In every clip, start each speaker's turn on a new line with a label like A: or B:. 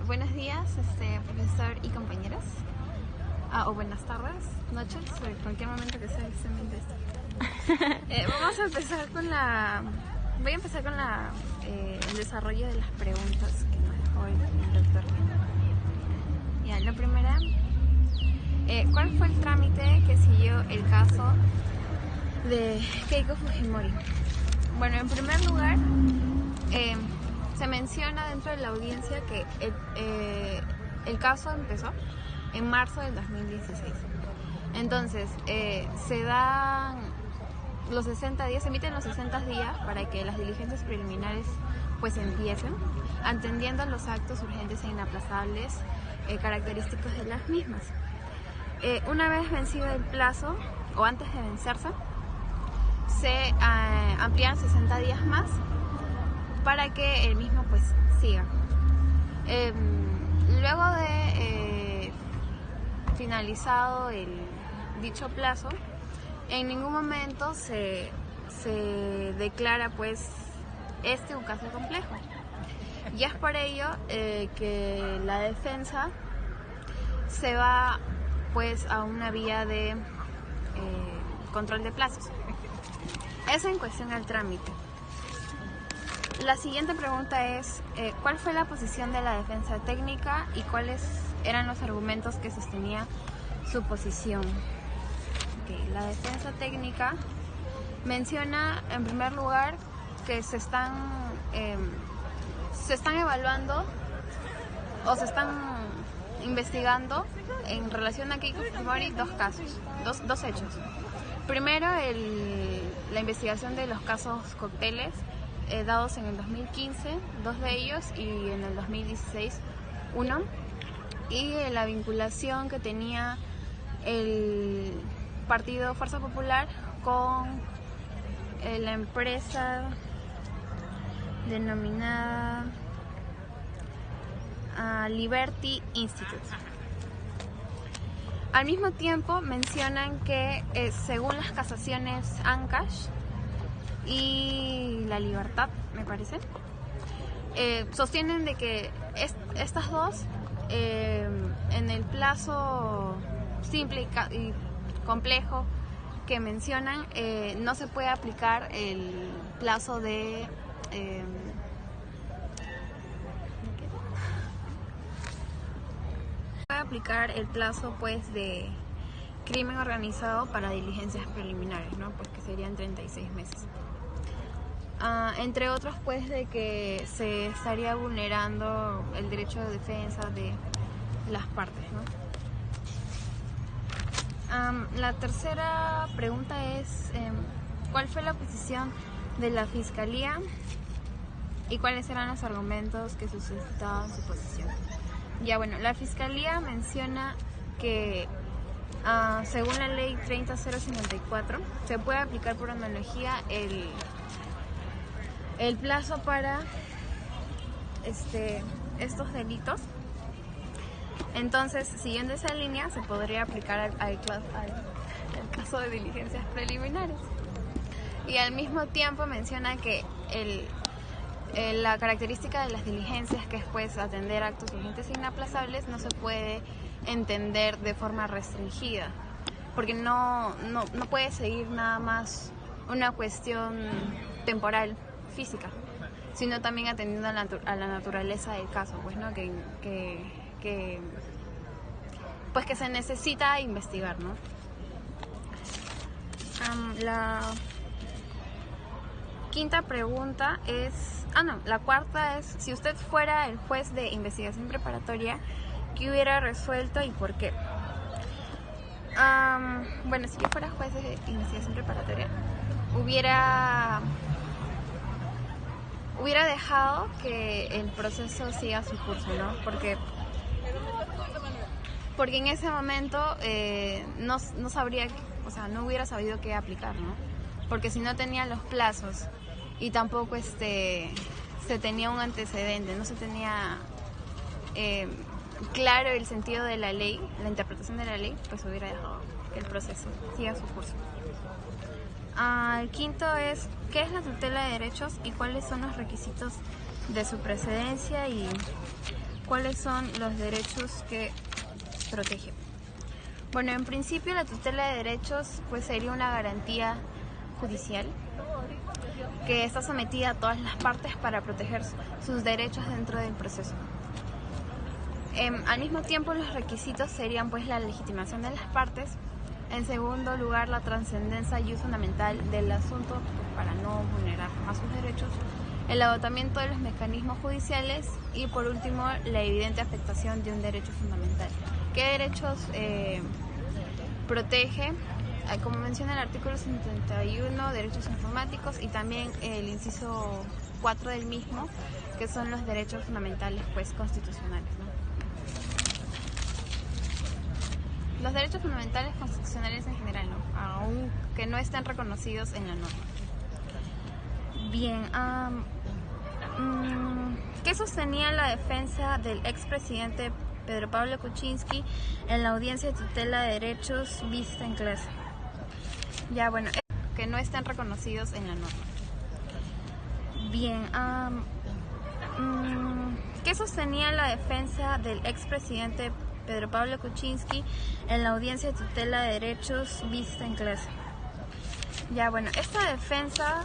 A: Buenos días, profesor y compañeros. O buenas tardes, noches, en cualquier momento que sea excelente esto. Vamos a empezar con Voy a empezar con el desarrollo de las preguntas que nos dejó el doctor. Ya, la primera, ¿cuál fue el trámite que siguió el caso de Keiko Fujimori? Bueno, en primer lugar, se menciona dentro de la audiencia que el caso empezó en marzo del 2016. Entonces, se dan los 60 días, se emiten los 60 días para que las diligencias preliminares pues empiecen, atendiendo los actos urgentes e inaplazables característicos de las mismas. Una vez vencido el plazo, o antes de vencerse, se amplían 60 días más para que el mismo pues siga. Luego de finalizado dicho plazo, en ningún momento se declara pues un caso complejo. Y es por ello que la defensa se va pues a una vía de control de plazos. Eso en cuestión al trámite. La siguiente pregunta es, ¿cuál fue la posición de la defensa técnica y cuáles eran los argumentos que sostenía su posición? Okay, la defensa técnica menciona, en primer lugar, que se están evaluando o se están investigando en relación a Keiko Fujimori dos casos, dos hechos. Primero, la investigación de los casos cócteles dados en el 2015, dos de ellos, y en el 2016, uno, y la vinculación que tenía el partido Fuerza Popular con la empresa denominada Liberty Institute. Al mismo tiempo mencionan que según las casaciones Ancash y La Libertad, me parece, sostienen de que estas dos, en el plazo simple y complejo que mencionan, no se puede aplicar el plazo de aplicar el plazo pues de crimen organizado para diligencias preliminares, ¿no? Pues que serían 36 meses. Entre otros pues de que se estaría vulnerando el derecho de defensa de las partes, ¿no? La tercera pregunta es, ¿cuál fue la posición de la Fiscalía y cuáles eran los argumentos que sustentaban su posición? Ya, bueno, la Fiscalía menciona que según la ley 30054 se puede aplicar por analogía el plazo para estos delitos. Entonces, siguiendo esa línea, se podría aplicar al caso de diligencias preliminares. Y al mismo tiempo menciona que la característica de las diligencias, que es pues atender actos urgentes e inaplazables, no se puede entender de forma restringida, porque no puede seguir nada más una cuestión temporal, física, sino también atendiendo a la naturaleza del caso, pues, ¿no? Que se necesita investigar, ¿no? La quinta pregunta es... la cuarta es, si usted fuera el juez de investigación preparatoria, ¿qué hubiera resuelto y por qué? Bueno, si yo fuera juez de investigación preparatoria, hubiera dejado que el proceso siga su curso, ¿no? Porque en ese momento no sabría, o sea, no hubiera sabido qué aplicar, ¿no? Porque si no tenía los plazos y tampoco se tenía un antecedente, no se tenía claro el sentido de la ley, la interpretación de la ley, pues hubiera dejado que el proceso siga su curso. El quinto es, ¿qué es la tutela de derechos y cuáles son los requisitos de su precedencia y ¿cuáles son los derechos que protege? Bueno, en principio la tutela de derechos pues sería una garantía judicial que está sometida a todas las partes para proteger sus derechos dentro del proceso. Al mismo tiempo, los requisitos serían pues la legitimación de las partes, en segundo lugar la trascendencia y uso fundamental del asunto pues, para no vulnerar más sus derechos, el agotamiento de los mecanismos judiciales y por último la evidente afectación de un derecho fundamental. ¿Qué derechos protege? Como menciona el artículo 71, derechos informáticos, y también el inciso 4 del mismo, que son los derechos fundamentales pues constitucionales, ¿no? Los derechos fundamentales constitucionales en general, ¿no? Aunque no estén reconocidos en la norma. Bien, ¿qué sostenía la defensa del expresidente Pedro Pablo Kuczynski en la audiencia de tutela de derechos vista en clase? Ya, bueno, que no estén reconocidos en la norma. Bien, ¿qué sostenía la defensa del expresidente Pedro Pablo Kuczynski en la audiencia de tutela de derechos vista en clase? Ya, bueno, esta defensa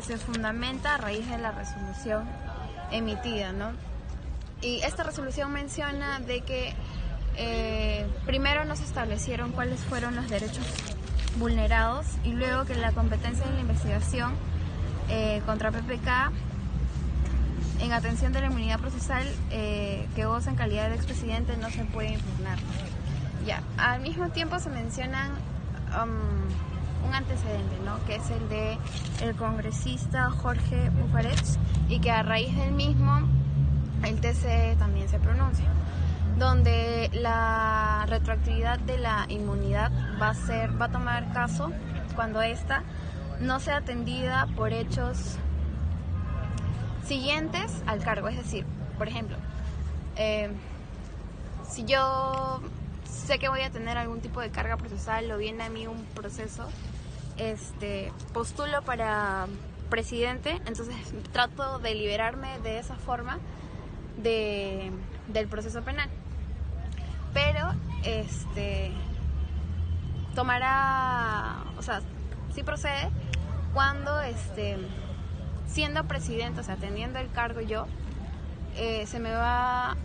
A: se fundamenta a raíz de la resolución emitida, ¿no? Y esta resolución menciona de que primero no se establecieron cuáles fueron los derechos vulnerados y luego que la competencia de la investigación contra PPK en atención de la inmunidad procesal que goza en calidad de expresidente no se puede impugnar. Ya, al mismo tiempo se mencionan un antecedente, ¿no? Que es el de el congresista Jorge Bujarech, y que a raíz del mismo el TC también se pronuncia, donde la retroactividad de la inmunidad va a tomar caso cuando ésta no sea atendida por hechos siguientes al cargo. Es decir, por ejemplo, si yo sé que voy a tener algún tipo de carga procesal o viene a mí un proceso, postulo para presidente, entonces trato de liberarme de esa forma del proceso penal. Pero tomará, o sea, sí procede cuando siendo presidente, o sea, teniendo el cargo yo, se me va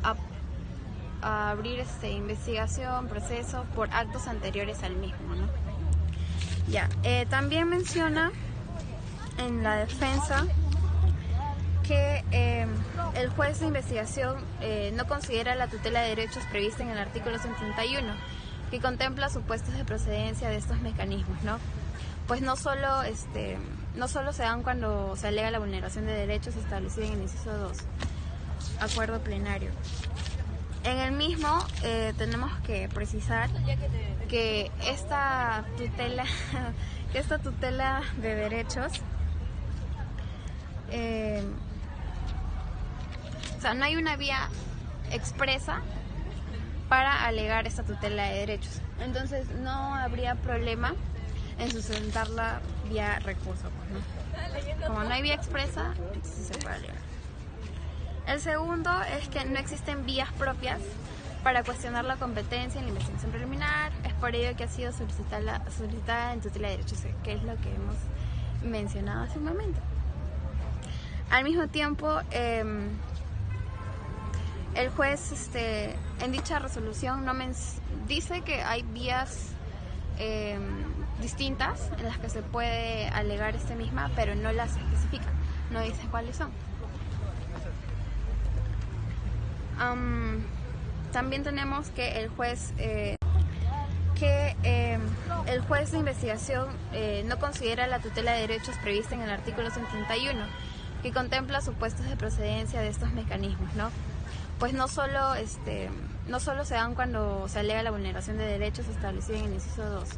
A: a abrir investigación, proceso por actos anteriores al mismo, ¿no? Ya, también menciona en la defensa que el juez de investigación no considera la tutela de derechos prevista en el artículo 71, que contempla supuestos de procedencia de estos mecanismos, ¿no? Pues no solo se dan cuando se alega la vulneración de derechos establecidos en el inciso 2, acuerdo plenario. En el mismo tenemos que precisar que esta tutela de derechos, o sea, no hay una vía expresa para alegar esta tutela de derechos. Entonces no habría problema en sustentarla vía recurso, pues, ¿no? Como no hay vía expresa, entonces se puede alegar. El segundo es que no existen vías propias para cuestionar la competencia en la investigación preliminar. Es por ello que ha sido solicitada en tutela de derechos, que es lo que hemos mencionado hace un momento. Al mismo tiempo, el juez en dicha resolución dice que hay vías distintas en las que se puede alegar misma, pero no las especifica, no dice cuáles son. También tenemos que el juez de investigación no considera la tutela de derechos prevista en el artículo 71, que contempla supuestos de procedencia de estos mecanismos, ¿no? Pues no solo se dan cuando se alega la vulneración de derechos establecidos en el inciso 2,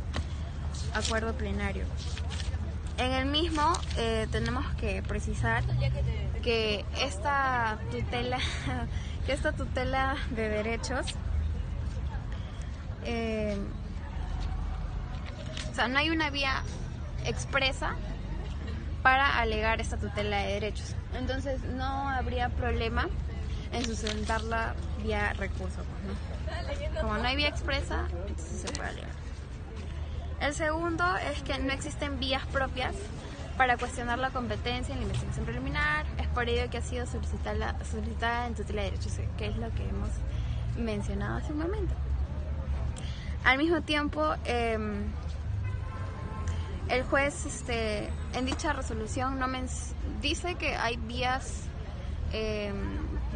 A: acuerdo plenario. En el mismo tenemos que precisar que esta tutela de derechos, o sea, no hay una vía expresa para alegar esta tutela de derechos. Entonces no habría problema en sustentarla vía recurso, pues, ¿no? Como no hay vía expresa, entonces se puede alegar. El segundo es que no existen vías propias para cuestionar la competencia en la investigación preliminar. Es por ello que ha sido solicitada en tutela de derechos, que es lo que hemos mencionado hace un momento. Al mismo tiempo, el juez en dicha resolución dice que hay vías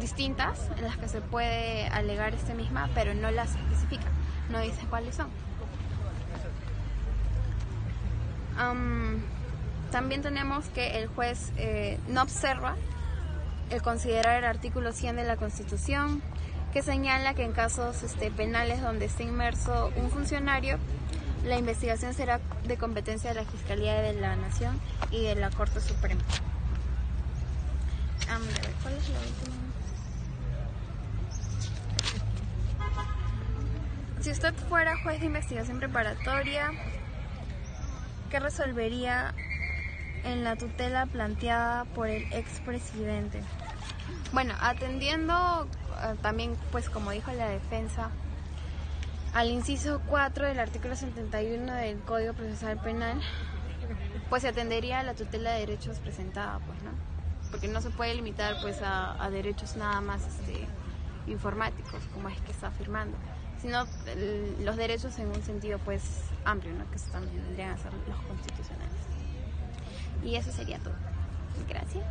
A: distintas en las que se puede alegar misma, pero no las especifica, no dice cuáles son. También tenemos que el juez no observa el considerar el artículo 100 de la Constitución, que señala que en casos penales donde esté inmerso un funcionario, la investigación será de competencia de la Fiscalía de la Nación y de la Corte Suprema. ¿Cuál es la última? Si usted fuera juez de investigación preparatoria, ¿qué resolvería en la tutela planteada por el expresidente? Bueno, atendiendo también, pues como dijo la defensa, al inciso 4 del artículo 71 del Código Procesal Penal, pues se atendería a la tutela de derechos presentada, pues, ¿no? Porque no se puede limitar pues a derechos nada más informáticos, como es que está afirmando, sino los derechos en un sentido pues amplio, ¿no? Que también tendrían a ser los constitucionales. Y eso sería todo. Gracias.